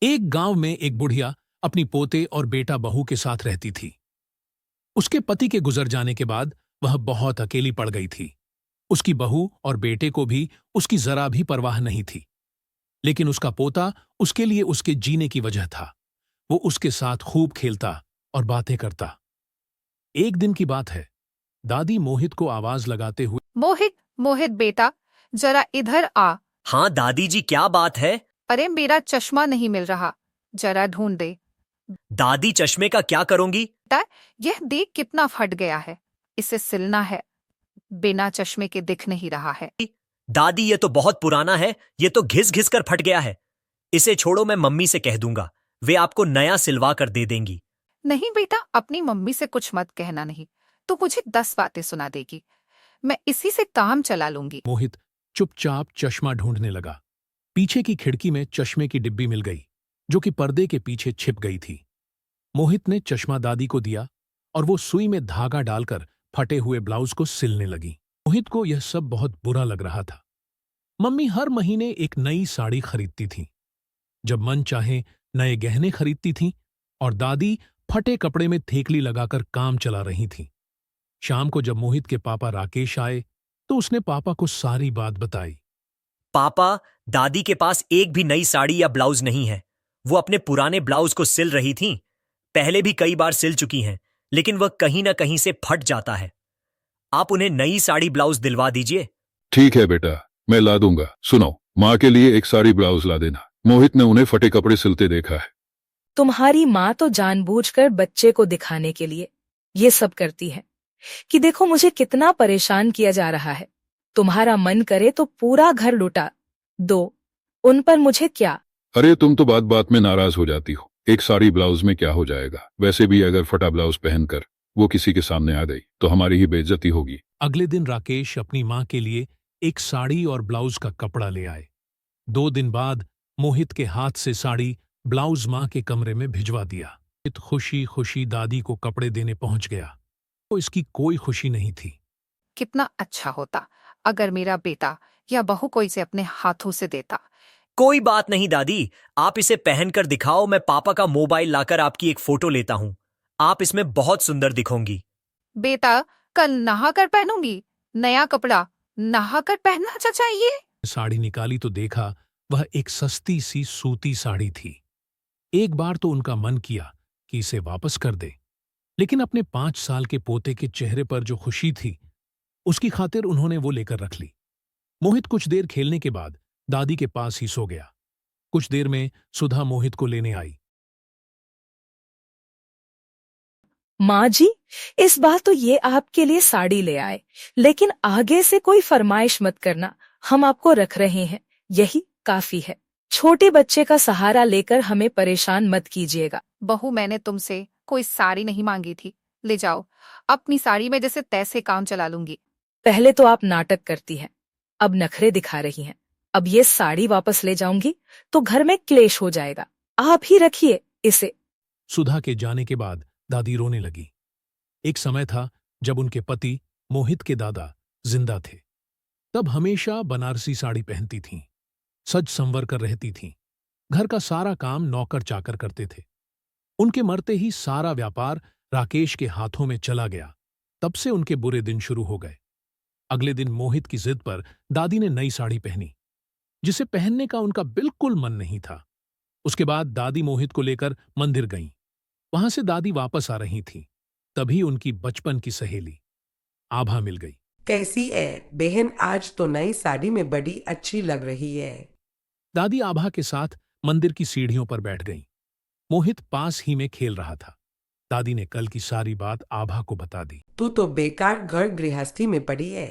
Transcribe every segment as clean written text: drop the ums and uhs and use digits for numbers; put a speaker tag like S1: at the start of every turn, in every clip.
S1: एक गांव में एक बुढ़िया अपनी पोते और बेटा बहू के साथ रहती थी। उसके पति के गुजर जाने के बाद वह बहुत अकेली पड़ गई थी। उसकी बहू और बेटे को भी उसकी जरा भी परवाह नहीं थी, लेकिन उसका पोता उसके लिए उसके जीने की वजह था। वो उसके साथ खूब खेलता और बातें करता। एक दिन की बात है, दादी मोहित को आवाज लगाते हुए,
S2: मोहित, मोहित बेटा, जरा इधर आ।
S3: हाँ दादी जी, क्या बात है?
S2: अरे मेरा चश्मा नहीं मिल रहा, जरा ढूंढ दे।
S3: दादी, चश्मे का क्या करूंगी?
S2: बेटा, यह देख कितना फट गया है, इसे सिलना है। बिना चश्मे के दिख नहीं रहा है।
S3: दादी, ये तो बहुत पुराना है, ये तो घिस घिस कर फट गया है। इसे छोड़ो, मैं मम्मी से कह दूंगा, वे आपको नया सिलवा कर दे देंगी।
S2: नहीं बेटा, अपनी मम्मी से कुछ मत कहना, नहीं तो मुझे 10 बातें सुना देगी। मैं इसी से काम चला लूंगी।
S1: मोहित चुपचाप चश्मा ढूंढने लगा। पीछे की खिड़की में चश्मे की डिब्बी मिल गई, जो कि पर्दे के पीछे छिप गई थी। मोहित ने चश्मा दादी को दिया और वो सुई में धागा डालकर फटे हुए ब्लाउज को सिलने लगी। मोहित को यह सब बहुत बुरा लग रहा था। मम्मी हर महीने एक नई साड़ी खरीदती थी, जब मन चाहे नए गहने खरीदती थीं, और दादी फटे कपड़े में थेकली लगाकर काम चला रही थी। शाम को जब मोहित के पापा राकेश आए तो उसने पापा को सारी बात बताई।
S3: पापा, दादी के पास एक भी नई साड़ी या ब्लाउज नहीं है। वो अपने पुराने ब्लाउज को सिल रही थीं। पहले भी कई बार सिल चुकी हैं, लेकिन वह कहीं ना कहीं से फट जाता है। आप उन्हें नई साड़ी ब्लाउज दिलवा दीजिए।
S4: ठीक है बेटा, मैं ला दूंगा। सुनो, माँ के लिए एक साड़ी ब्लाउज ला देना। मोहित ने उन्हें फटे कपड़े सिलते देखा है।
S5: तुम्हारी माँ तो जानबूझकर बच्चे को दिखाने के लिए ये सब करती है कि देखो मुझे कितना परेशान किया जा रहा है। तुम्हारा मन करे तो पूरा घर लुटा दो, उन पर मुझे क्या।
S4: अरे तुम तो बात बात में नाराज हो जाती हो। एक साड़ी ब्लाउज में क्या हो जाएगा? वैसे भी अगर फटा ब्लाउज पहनकर वो किसी के सामने आ गई तो हमारी ही बेइज्जती होगी।
S1: अगले दिन राकेश अपनी माँ के लिए एक साड़ी और ब्लाउज का कपड़ा ले आए। 2 दिन बाद मोहित के हाथ से साड़ी ब्लाउज माँ के कमरे में भिजवा दिया। मोहित खुशी खुशी दादी को कपड़े देने पहुंच गया। तो इसकी कोई खुशी नहीं थी।
S2: कितना अच्छा होता अगर मेरा बेटा या बहू को इसे अपने हाथों से देता।
S3: कोई बात नहीं दादी, आप इसे पहनकर दिखाओ। मैं पापा का मोबाइल लाकर आपकी एक फोटो लेता हूँ। आप इसमें बहुत सुंदर दिखोगी।
S2: बेटा, कल नहाकर पहनूंगी। नया कपड़ा नहाकर पहनना चाहिए।
S1: साड़ी निकाली तो देखा वह एक सस्ती सी सूती साड़ी थी। एक बार तो उनका मन किया कि इसे वापस कर दे, लेकिन अपने 5 साल के पोते के चेहरे पर जो खुशी थी, उसकी खातिर उन्होंने वो लेकर रख ली। मोहित कुछ देर खेलने के बाद दादी के पास ही सो गया। कुछ देर में सुधा मोहित को लेने आई।
S5: माँ जी, इस बार तो ये आपके लिए साड़ी ले आए, लेकिन आगे से कोई फरमाइश मत करना। हम आपको रख रहे हैं, यही काफी है। छोटे बच्चे का सहारा लेकर हमें परेशान मत कीजिएगा।
S2: बहू, मैंने तुमसे कोई साड़ी नहीं मांगी थी, ले जाओ। अपनी साड़ी में जैसे तैसे काम चला लूंगी।
S5: पहले तो आप नाटक करती हैं, अब नखरे दिखा रही हैं। अब ये साड़ी वापस ले जाऊंगी तो घर में क्लेश हो जाएगा। आप ही रखिए इसे।
S1: सुधा के जाने के बाद दादी रोने लगी। एक समय था जब उनके पति मोहित के दादा जिंदा थे। तब हमेशा बनारसी साड़ी पहनती थीं, सज संवर कर रहती थीं। घर का सारा काम नौकर चाकर करते थे। उनके मरते ही सारा व्यापार राकेश के हाथों में चला गया। तब से उनके बुरे दिन शुरू हो गए। अगले दिन मोहित की जिद पर दादी ने नई साड़ी पहनी, जिसे पहनने का उनका बिल्कुल मन नहीं था। उसके बाद दादी मोहित को लेकर मंदिर गईं। वहां से दादी वापस आ रही थीं। तभी उनकी बचपन की सहेली आभा मिल गई।
S6: कैसी है बहन? आज तो नई साड़ी में बड़ी अच्छी लग रही है।
S1: दादी आभा के साथ मंदिर की सीढ़ियों पर बैठ गईं। मोहित पास ही में खेल रहा था। दादी ने कल की सारी बात आभा को बता दी।
S6: तू तो बेकार घर गृहस्थी में पड़ी है।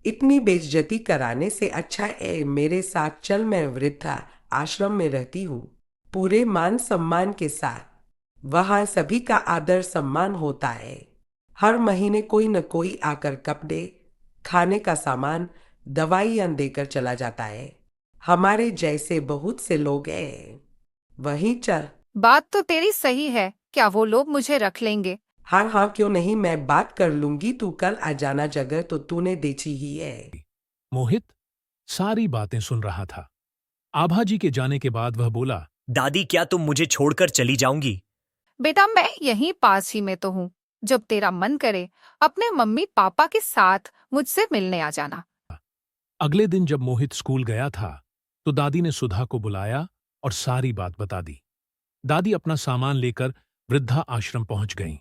S6: इतनी बेइज्जती कराने से अच्छा है मेरे साथ चल। मैं वृद्धा आश्रम में रहती हूँ, पूरे मान सम्मान के साथ। वहाँ सभी का आदर सम्मान होता है। हर महीने कोई न कोई आकर कपड़े, खाने का सामान, दवाइयाँ देकर चला जाता है। हमारे जैसे बहुत से लोग हैं। वहीं चल।
S2: बात तो तेरी सही है, क्या वो लोग मुझे रख लेंगे?
S6: हाँ हाँ, क्यों नहीं, मैं बात कर लूंगी। तू कल आ जाना, जगह तो तूने देखी ही है।
S1: मोहित सारी बातें सुन रहा था। आभा जी के जाने के बाद वह बोला,
S3: दादी, क्या तुम मुझे छोड़कर चली जाऊंगी?
S2: बेटा, मैं यहीं पास ही में तो हूँ। जब तेरा मन करे अपने मम्मी पापा के साथ मुझसे मिलने आ जाना।
S1: अगले दिन जब मोहित स्कूल गया था तो दादी ने सुधा को बुलाया और सारी बात बता दी। दादी अपना सामान लेकर वृद्धा आश्रम पहुंच गईं।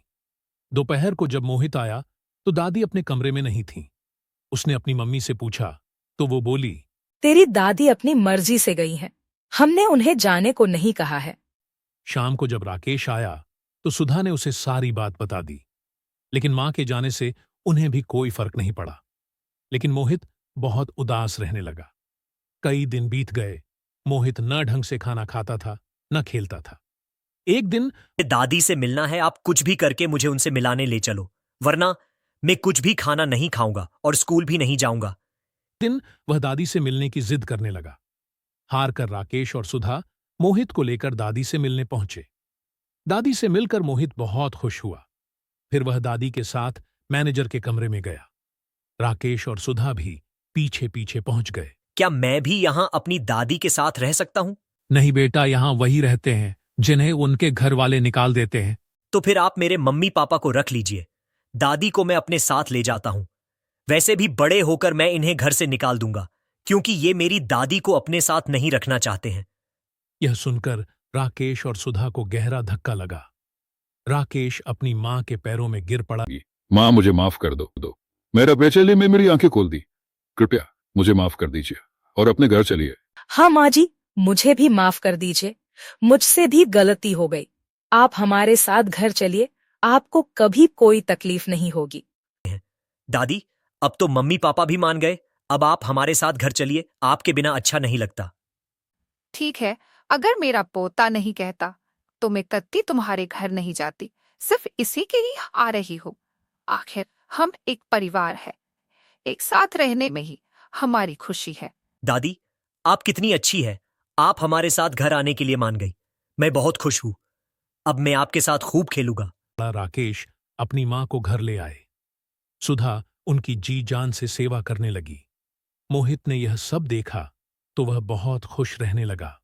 S1: दोपहर को जब मोहित आया तो दादी अपने कमरे में नहीं थी। उसने अपनी मम्मी से पूछा तो वो बोली,
S5: तेरी दादी अपनी मर्जी से गई हैं। हमने उन्हें जाने को नहीं कहा है।
S1: शाम को जब राकेश आया तो सुधा ने उसे सारी बात बता दी, लेकिन मां के जाने से उन्हें भी कोई फर्क नहीं पड़ा। लेकिन मोहित बहुत उदास रहने लगा। कई दिन बीत गए। मोहित न ढंग से खाना खाता था न खेलता था। एक दिन
S3: दादी से मिलना है, आप कुछ भी करके मुझे उनसे मिलाने ले चलो, वरना मैं कुछ भी खाना नहीं खाऊंगा और स्कूल भी नहीं जाऊंगा।
S1: वह दादी से मिलने की जिद करने लगा। हार कर राकेश और सुधा मोहित को लेकर दादी से मिलने पहुंचे। दादी से मिलकर मोहित बहुत खुश हुआ। फिर वह दादी के साथ मैनेजर के कमरे में गया। राकेश और सुधा भी पीछे पीछे पहुंच गए।
S3: क्या मैं भी यहाँ अपनी दादी के साथ रह सकता हूँ?
S1: नहीं बेटा, यहां वही रहते हैं जिन्हें उनके घर वाले निकाल देते हैं।
S3: तो फिर आप मेरे मम्मी पापा को रख लीजिए, दादी को मैं अपने साथ ले जाता हूँ। वैसे भी बड़े होकर मैं इन्हें घर से निकाल दूंगा, क्योंकि ये मेरी दादी को अपने साथ नहीं रखना चाहते हैं।
S1: यह सुनकर राकेश और सुधा को गहरा धक्का लगा। राकेश अपनी मां के पैरों में गिर पड़ा।
S4: माँ, मुझे माफ कर दो। मेरा बेचैनी में मेरी आंखें खोल दी। कृपया मुझे माफ कर दीजिए और अपने घर चलिए।
S5: हाँ माँ जी, मुझे भी माफ कर दीजिए। मुझसे भी गलती हो गई। आप हमारे साथ घर चलिए, आपको कभी कोई तकलीफ नहीं होगी।
S3: दादी, अब तो मम्मी पापा भी मान गए। अब आप हमारे साथ घर चलिए, आपके बिना अच्छा नहीं लगता।
S2: ठीक है, अगर मेरा पोता नहीं कहता तो मैं कत्ती तुम्हारे घर नहीं जाती। सिर्फ इसी के लिए आ रही हूँ। आखिर हम एक परिवार है, एक साथ रहने में ही हमारी खुशी है।
S3: दादी, आप कितनी अच्छी है। आप हमारे साथ घर आने के लिए मान गई। मैं बहुत खुश हूं। अब मैं आपके साथ खूब खेलूंगा।
S1: राकेश अपनी मां को घर ले आए। सुधा उनकी जी जान से सेवा करने लगी। मोहित ने यह सब देखा तो वह बहुत खुश रहने लगा।